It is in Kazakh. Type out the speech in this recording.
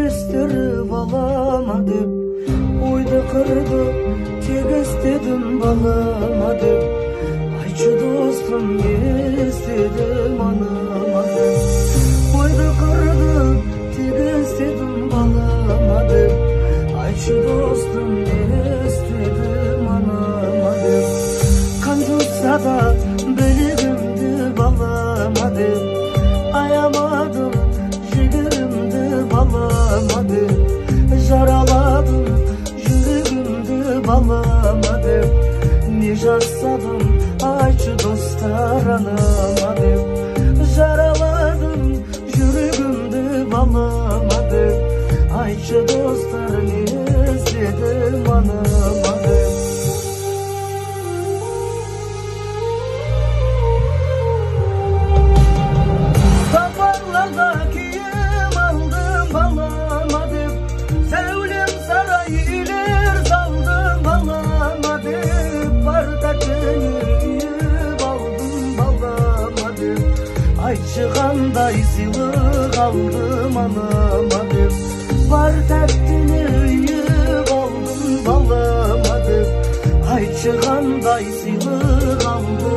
естіріп балама деп, ойды қырды тек естедім балама деп, айтшы достым не істедім анама деп, ойды қырды тек естедім балама деп, айтшы достым не істедім анама деп, қан жұтса да білегімді балама деп, аямадым жігерімді балама деп, жараладым жүрегімді балама деп, не жасадым айтшы достар анама деп, жараладым жүрегімді балама деп, айтшы достар не істедім анама деп. Айтшы қандай сыйлық алдым анама деп, бар тәттіні үйіп алдым балама деп, айтшы қандай сыйлық алдым